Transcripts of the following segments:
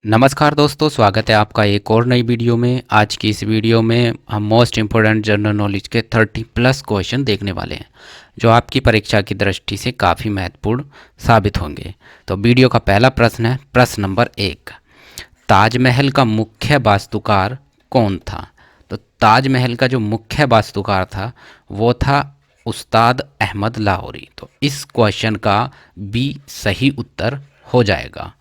नमस्कार दोस्तों, स्वागत है आपका एक और नई वीडियो में। आज की इस वीडियो में हम मोस्ट इम्पोर्टेंट जनरल नॉलेज के 30+ क्वेश्चन देखने वाले हैं, जो आपकी परीक्षा की दृष्टि से काफ़ी महत्वपूर्ण साबित होंगे। तो वीडियो का पहला प्रश्न है, प्रश्न नंबर 1। ताजमहल का मुख्य वास्तुकार कौन था? तो ताजमहल का जो मुख्य वास्तुकार था वो था उस्ताद अहमद लाहौरी। तो इस क्वेश्चन का बी सही उत्तर हो जाएगा।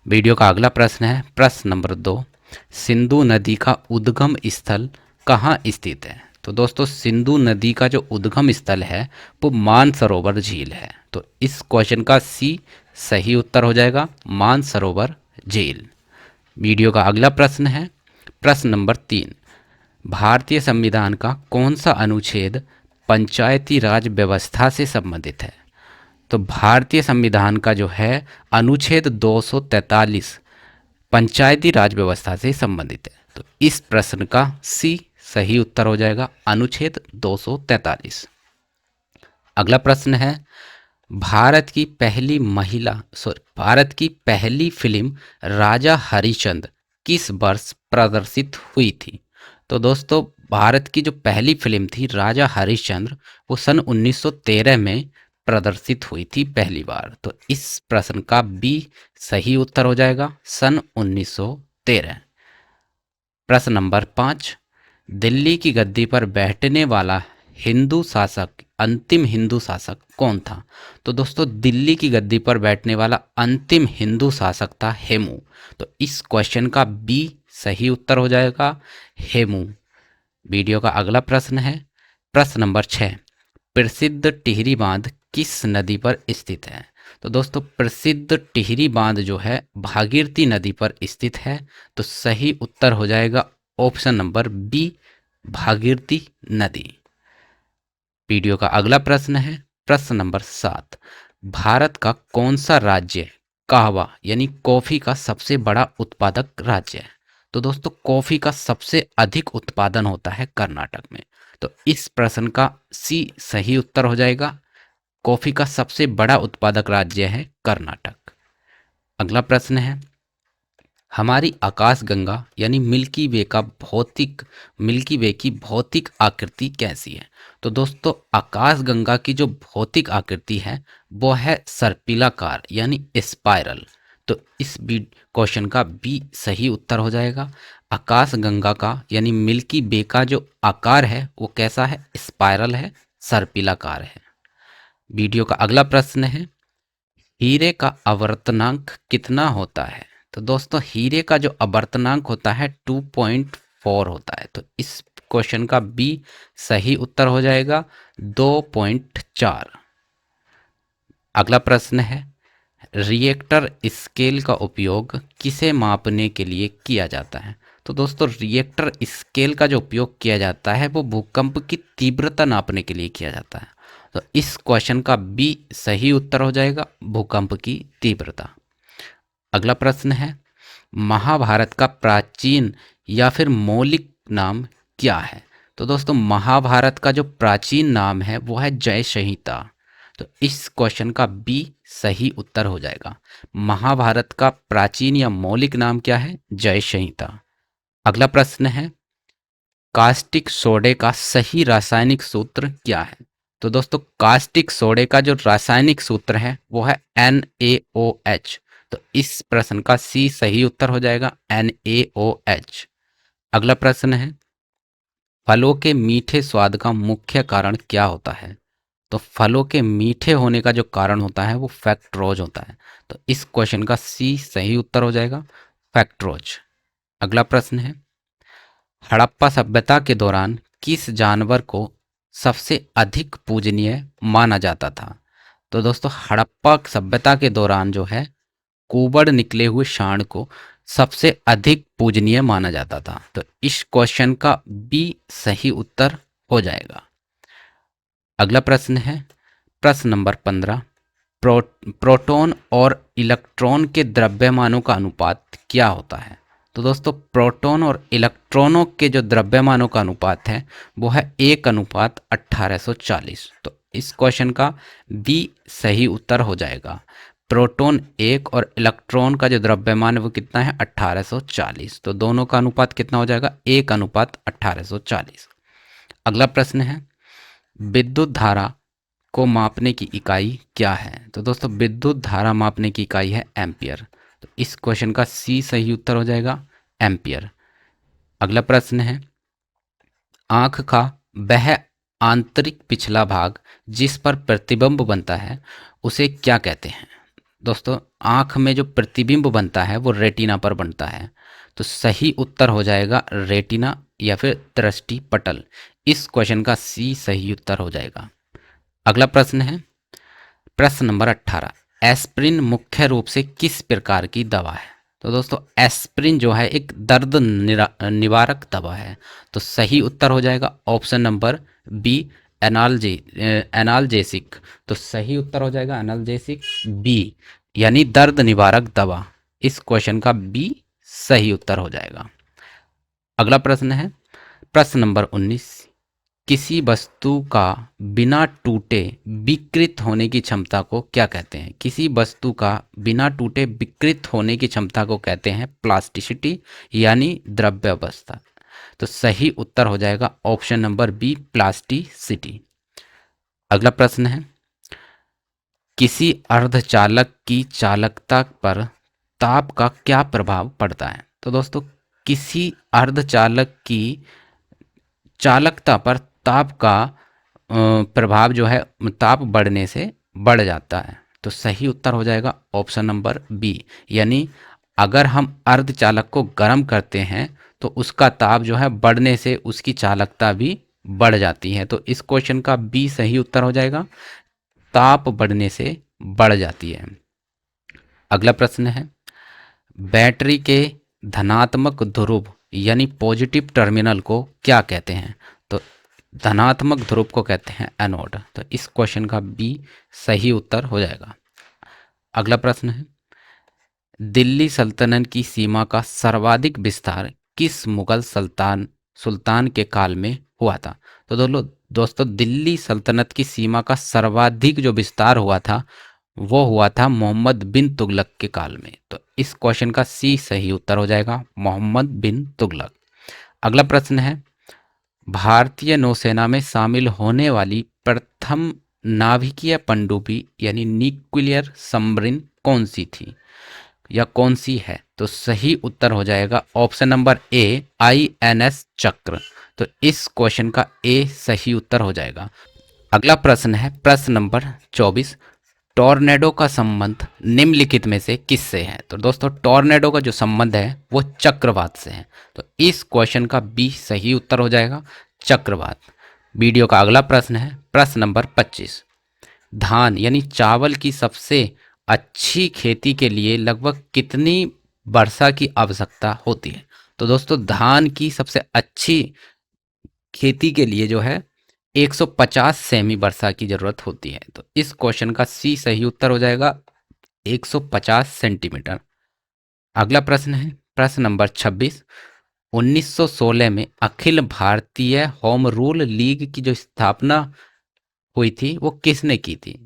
वीडियो का अगला प्रश्न है, प्रश्न नंबर 2। सिंधु नदी का उद्गम स्थल कहाँ स्थित है? तो दोस्तों, सिंधु नदी का जो उद्गम स्थल है वो मानसरोवर झील है। तो इस क्वेश्चन का सी सही उत्तर हो जाएगा, मानसरोवर झील। वीडियो का अगला प्रश्न है, प्रश्न नंबर 3। भारतीय संविधान का कौन सा अनुच्छेद पंचायती राज व्यवस्था से संबंधित है? तो भारतीय संविधान का जो है अनुच्छेद 243 पंचायती राज व्यवस्था से संबंधित है। तो इस प्रश्न का सी सही उत्तर हो जाएगा, अनुच्छेद 243। अगला प्रश्न है, भारत की पहली फिल्म राजा हरिश्चंद्र किस वर्ष प्रदर्शित हुई थी? तो दोस्तों, भारत की जो पहली फिल्म थी राजा हरिश्चंद्र, वो सन 1913 में प्रदर्शित हुई थी पहली बार। तो इस प्रश्न का बी सही उत्तर हो जाएगा, सन 1913। प्रश्न नंबर 5। दिल्ली की गद्दी पर बैठने वाला अंतिम हिंदू शासक कौन था? तो दोस्तों, दिल्ली की गद्दी पर बैठने वाला अंतिम हिंदू शासक था हेमू। तो इस क्वेश्चन का बी सही उत्तर हो जाएगा, हेमू। वीडियो का अगला प्रश्न है, प्रश्न नंबर 6। प्रसिद्ध टिहरी बांध किस नदी पर स्थित है? तो दोस्तों, प्रसिद्ध टिहरी बांध जो है भागीरथी नदी पर स्थित है। तो सही उत्तर हो जाएगा ऑप्शन नंबर बी, भागीरथी नदी। वीडियो का अगला प्रश्न है, प्रश्न नंबर 7। भारत का कौन सा राज्य कहवा यानी कॉफी का सबसे बड़ा उत्पादक राज्य है? तो दोस्तों, कॉफी का सबसे अधिक उत्पादन होता है कर्नाटक में। तो इस प्रश्न का सी सही उत्तर हो जाएगा, कॉफी का सबसे बड़ा उत्पादक राज्य है कर्नाटक। अगला प्रश्न है, हमारी आकाशगंगा यानी मिल्की वे की भौतिक आकृति कैसी है? तो दोस्तों, आकाशगंगा की जो भौतिक आकृति है वो है सर्पिलाकार यानी स्पाइरल। तो इस बी क्वेश्चन का बी सही उत्तर हो जाएगा। आकाशगंगा का यानी मिल्की वे का जो आकार है वो कैसा है? स्पाइरल है, सर्पिलाकार है। वीडियो का अगला प्रश्न है, हीरे का आवर्तनांक कितना होता है? तो दोस्तों, हीरे का जो आवर्तनांक होता है 2.4 होता है। तो इस क्वेश्चन का बी सही उत्तर हो जाएगा, 2.4। अगला प्रश्न है, रिएक्टर स्केल का उपयोग किसे मापने के लिए किया जाता है? तो दोस्तों, रिएक्टर स्केल का जो उपयोग किया जाता है वो भूकंप की तीव्रता नापने के लिए किया जाता है। तो इस क्वेश्चन का बी सही उत्तर हो जाएगा, भूकंप की तीव्रता। अगला प्रश्न है, महाभारत का प्राचीन या फिर मौलिक नाम क्या है? तो दोस्तों, महाभारत का जो प्राचीन नाम है वो है जय संहिता। तो इस क्वेश्चन का बी सही उत्तर हो जाएगा। महाभारत का प्राचीन या मौलिक नाम क्या है? जय संहिता। अगला प्रश्न है, कास्टिक सोडे का सही रासायनिक सूत्र क्या है? तो दोस्तों, कास्टिक सोडे का जो रासायनिक सूत्र है वो है NaOH। तो इस प्रश्न का सी सही उत्तर हो जाएगा, NaOH। अगला प्रश्न है, फलों के मीठे स्वाद का मुख्य कारण क्या होता है? तो फलों के मीठे होने का जो कारण होता है वो फैक्ट्रोज होता है। तो इस क्वेश्चन का सी सही उत्तर हो जाएगा, फैक्ट्रोज। अगला प्रश्न है, हड़प्पा सभ्यता के दौरान किस जानवर को सबसे अधिक पूजनीय माना जाता था? तो दोस्तों, हड़प्पा सभ्यता के दौरान जो है कुबड़ निकले हुए सांड को सबसे अधिक पूजनीय माना जाता था। तो इस क्वेश्चन का बी सही उत्तर हो जाएगा। अगला प्रश्न है, प्रश्न नंबर 15। प्रोटॉन और इलेक्ट्रॉन के द्रव्यमानों का अनुपात क्या होता है? तो दोस्तों, प्रोटॉन और इलेक्ट्रॉनों के जो द्रव्यमानों का अनुपात है वो है 1:1840। तो इस क्वेश्चन का बी सही उत्तर हो जाएगा। प्रोटॉन 1 और इलेक्ट्रॉन का जो द्रव्यमान है वो कितना है 1840। तो दोनों का अनुपात कितना हो जाएगा 1:1840। अगला प्रश्न है विद्युत धारा को मापने की इकाई क्या है। तो दोस्तों विद्युत धारा मापने की इकाई है एम्पियर। तो इस क्वेश्चन का सी सही उत्तर हो जाएगा एम्पियर। अगला प्रश्न है आंख का वह आंतरिक पिछला भाग जिस पर प्रतिबिंब बनता है उसे क्या कहते हैं। दोस्तों आंख में जो प्रतिबिंब बनता है वो रेटिना पर बनता है। तो सही उत्तर हो जाएगा रेटिना या फिर दृष्टि पटल। इस क्वेश्चन का सी सही उत्तर हो जाएगा। अगला प्रश्न है प्रश्न नंबर 18 एस्प्रिन मुख्य रूप से किस प्रकार की दवा है। तो दोस्तों एस्प्रिन जो है एक दर्द निवारक दवा है। तो सही उत्तर हो जाएगा ऑप्शन नंबर बी एनाल्जेसिक। तो सही उत्तर हो जाएगा एनाल्जेसिक बी यानी दर्द निवारक दवा। इस क्वेश्चन का बी सही उत्तर हो जाएगा। अगला प्रश्न है प्रश्न नंबर 19 किसी वस्तु का बिना टूटे विकृत होने की क्षमता को क्या कहते हैं। किसी वस्तु का बिना टूटे विकृत होने की क्षमता को कहते हैं प्लास्टिसिटी यानी द्रव्यावस्था। तो सही उत्तर हो जाएगा ऑप्शन नंबर बी प्लास्टिसिटी। अगला प्रश्न है किसी अर्धचालक की चालकता पर ताप का क्या प्रभाव पड़ता है। तो दोस्तों किसी अर्धचालक की चालकता पर ताप का प्रभाव जो है ताप बढ़ने से बढ़ जाता है। तो सही उत्तर हो जाएगा ऑप्शन नंबर बी यानी अगर हम अर्धचालक को गर्म करते हैं तो उसका ताप जो है बढ़ने से उसकी चालकता भी बढ़ जाती है। तो इस क्वेश्चन का बी सही उत्तर हो जाएगा ताप बढ़ने से बढ़ जाती है। अगला प्रश्न है बैटरी के धनात्मक ध्रुव यानी पॉजिटिव टर्मिनल को क्या कहते हैं। तो धनात्मक ध्रुव को कहते हैं एनोड। तो इस क्वेश्चन का बी सही उत्तर हो जाएगा। अगला प्रश्न है दिल्ली सल्तनत की सीमा का सर्वाधिक विस्तार किस मुगल सुल्तान के काल में हुआ था। तो दोस्तों दिल्ली सल्तनत की सीमा का सर्वाधिक जो विस्तार हुआ था वो हुआ था मोहम्मद बिन तुगलक के काल में। तो इस क्वेश्चन का सी सही उत्तर हो जाएगा मोहम्मद बिन तुगलक। अगला प्रश्न है भारतीय नौसेना में शामिल होने वाली प्रथम नाभिकीय पनडुब्बी यानी न्यूक्लियर सबमरीन कौन सी थी या कौन सी है। तो सही उत्तर हो जाएगा ऑप्शन नंबर ए INS चक्र। तो इस क्वेश्चन का ए सही उत्तर हो जाएगा। अगला प्रश्न है प्रश्न नंबर 24 टॉर्नेडो का संबंध निम्नलिखित में से किससे है। तो दोस्तों टॉर्नेडो का जो संबंध है वो चक्रवात से है। तो इस क्वेश्चन का बी सही उत्तर हो जाएगा चक्रवात। वीडियो का अगला प्रश्न है प्रश्न नंबर 25 धान यानी चावल की सबसे अच्छी खेती के लिए लगभग कितनी वर्षा की आवश्यकता होती है। तो दोस्तों धान की सबसे अच्छी खेती के लिए जो है 150 सेमी वर्षा की जरूरत होती है। तो इस क्वेश्चन का सी सही उत्तर हो जाएगा 150 सेंटीमीटर। अगला प्रश्न है प्रश्न नंबर 26 1916 में Akhil Bharatiya home rule league की जो स्थापना हुई थी वो किसने की थी।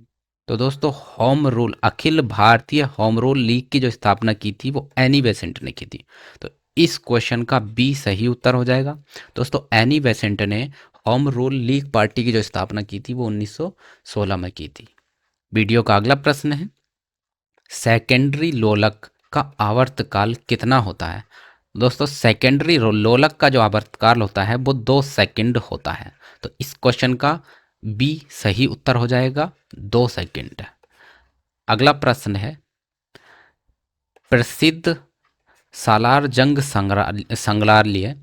तो दोस्तों home rule Akhil Bharatiya home rule league की जो स्थापना की थी वो एनी बेसेंट ने की थी। तो इस क्वेश्चन का बी सही उत्तर हो जाएगा। दोस्तों एनी बेसेंट ने होम रूल लीग पार्टी की जो स्थापना की थी वो 1916 में की थी। वीडियो का अगला प्रश्न है सेकेंडरी लोलक का आवर्तकाल कितना होता है। दोस्तों सेकेंडरी लोलक का जो आवर्तकाल होता है वो 2 सेकंड होता है। तो इस क्वेश्चन का बी सही उत्तर हो जाएगा 2 सेकंड। अगला प्रश्न है प्रसिद्ध सालार जंग संग्रहालय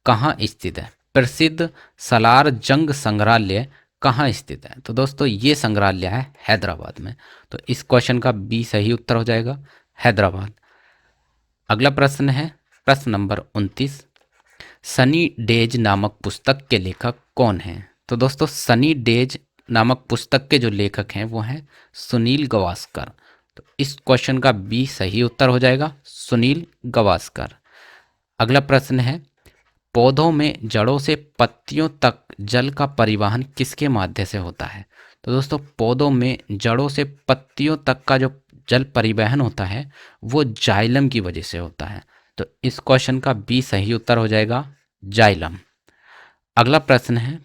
कहाँ स्थित है। प्रसिद्ध सालार जंग संग्रहालय कहाँ स्थित है। तो दोस्तों ये संग्रहालय है हैदराबाद में। तो इस क्वेश्चन का बी सही उत्तर हो जाएगा हैदराबाद। अगला प्रश्न है प्रश्न नंबर 29 सनी डेज नामक पुस्तक के लेखक कौन हैं। तो दोस्तों सनी डेज नामक पुस्तक के जो लेखक हैं वो हैं सुनील गावस्कर। तो इस क्वेश्चन का बी सही उत्तर हो जाएगा सुनील गावस्कर। अगला प्रश्न है पौधों में जड़ों से पत्तियों तक जल का परिवहन किसके माध्यम से होता है। तो दोस्तों पौधों में जड़ों से पत्तियों तक का जो जल परिवहन होता है वो जाइलम की वजह से होता है। तो इस क्वेश्चन का बी सही उत्तर हो जाएगा, जाइलम। अगला प्रश्न है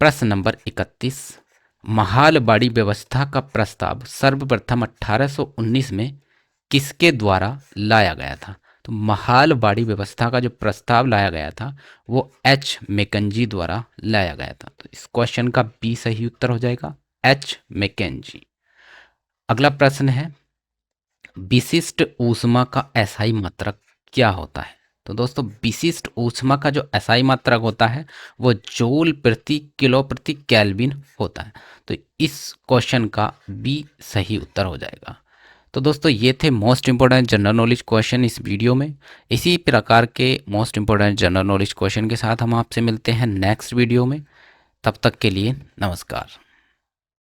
प्रश्न नंबर 31। महालबाड़ी व्यवस्था का प्रस्ताव सर्वप्रथम 1819 में किसके द्वारा लाया गया था? तो महालबाड़ी व्यवस्था का जो प्रस्ताव लाया गया था वो एच मैकेंजी द्वारा लाया गया था। तो इस क्वेश्चन का बी सही उत्तर हो जाएगा, एच मैकेंजी। अगला प्रश्न है विशिष्ट ऊष्मा का एसआई मात्रक क्या होता है? तो दोस्तों विशिष्ट ऊष्मा का जो एसआई मात्रक होता है वो जूल प्रति किलो प्रति केल्विन होता है। तो इस क्वेश्चन का बी सही उत्तर हो जाएगा। तो दोस्तों ये थे most important general knowledge question इस वीडियो में। इसी प्रकार के most important general knowledge question के साथ हम आपसे मिलते हैं नेक्स्ट वीडियो में। तब तक के लिए नमस्कार।